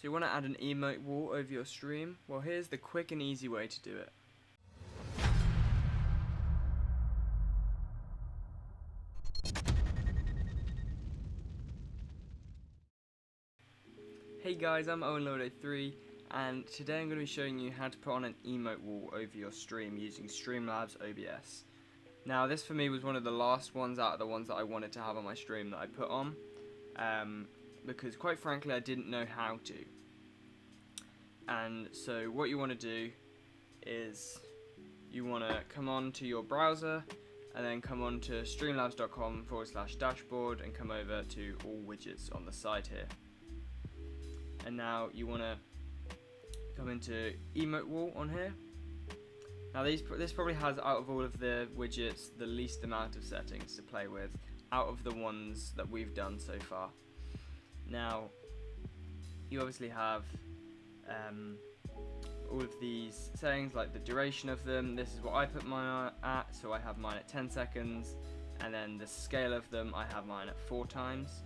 So you want to add an emote wall over your stream? Well, here's the quick and easy way to do it. Hey guys, I'm OwenLord03, and today I'm going to be showing you how to put on an emote wall over your stream using Streamlabs OBS. Now this for me was one of the last ones out of the ones that I wanted to have on my stream that I put on, because quite frankly I didn't know how to. And so what you want to do is you want to come on to your browser and then come on to streamlabs.com/dashboard and come over to all widgets on the side here. And now you want to come into emote wall on here. Now this probably has, out of all of the widgets, the least amount of settings to play with out of the ones that we've done so far. Now you obviously have all of these settings, like the duration of them. This is what I put mine at, so I have mine at 10 seconds, and then the scale of them, I have mine at 4 times.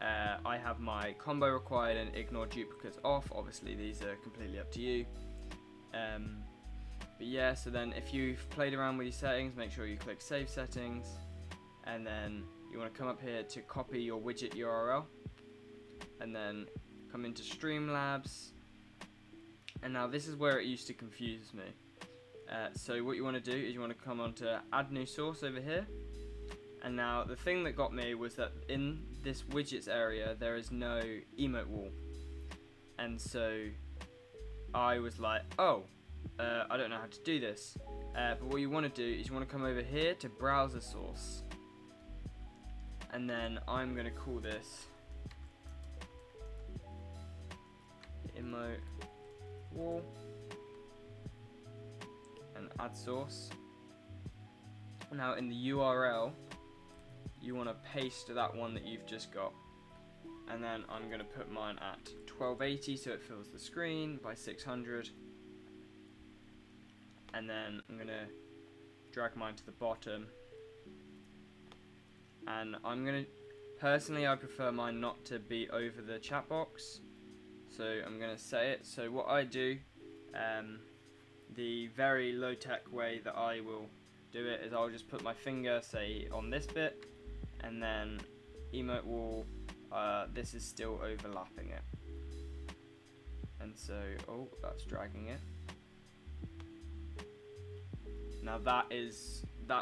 I have my combo required and ignore duplicates off. Obviously these are completely up to you. But yeah, so then if you've played around with your settings, make sure you click save settings, and then you want to come up here to copy your widget URL, and then come into Streamlabs. And now this is where it used to confuse me. So what you want to do is you want to come on to add new source over here. And now the thing that got me was that in this widgets area there is no emote wall. And so I was like, oh, I don't know how to do this. But what you want to do is you want to come over here to browser source. And then I'm going to call this emote wall and add source. Now in the URL you want to paste that one that you've just got, and then I'm going to put mine at 1280 so it fills the screen by 600, and then I'm going to drag mine to the bottom, and I'm going to, personally I prefer mine not to be over the chat box, so I'm going to say it. So what I do, the very low-tech way that I will do it is I'll just put my finger, say, on this bit, and then emote wall, this is still overlapping it. And so, oh, that's dragging it. Now that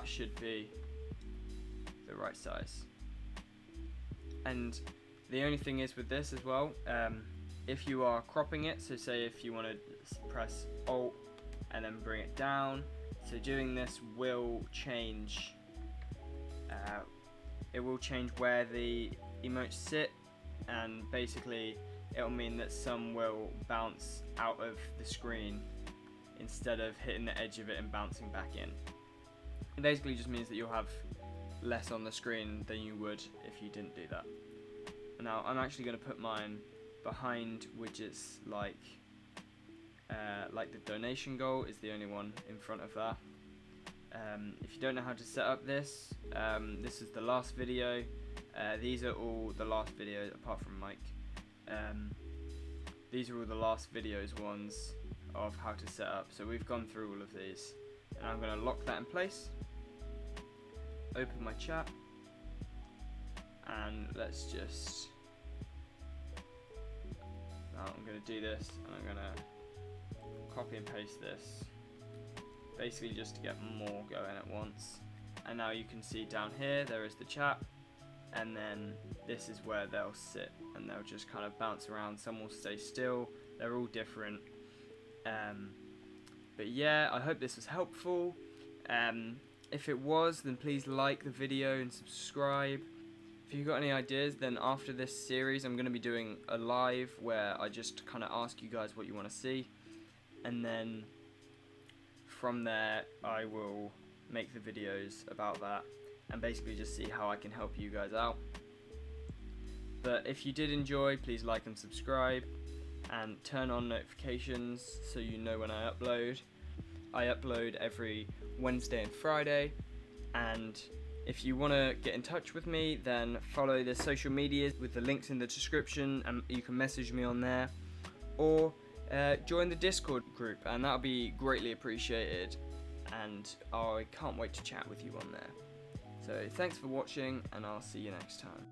should be the right size. And the only thing is with this as well, if you are cropping it, so say if you want to press Alt and then bring it down, so doing this will change, it will change where the emotes sit, and basically it will mean that some will bounce out of the screen instead of hitting the edge of it and bouncing back in. It basically just means that you'll have less on the screen than you would if you didn't do that. Now I'm actually going to put mine behind widgets like the donation goal is the only one in front of that. If you don't know how to set up this, this is the last video. These are all the last videos apart from Mike. These are all the last videos ones of how to set up. So we've gone through all of these, and I'm going to lock that in place. Open my chat, and let's just. Now I'm going to do this, and I'm going to copy and paste this. Basically just to get more going at once. And now you can see down here there is the chat, and then this is where they'll sit, and they'll just kind of bounce around. Some will stay still, they're all different. But yeah, I hope this was helpful. If it was, then please like the video and subscribe. If you've got any ideas, then after this series I'm going to be doing a live where I just kind of ask you guys what you want to see, and then from there I will make the videos about that and basically just see how I can help you guys out. But if you did enjoy, please like and subscribe, and turn on notifications so you know when I upload. I upload every Wednesday and Friday, and if you want to get in touch with me, then follow the social medias with the links in the description, and you can message me on there. or join the Discord group, and that'll be greatly appreciated, and I can't wait to chat with you on there. So thanks for watching, and I'll see you next time.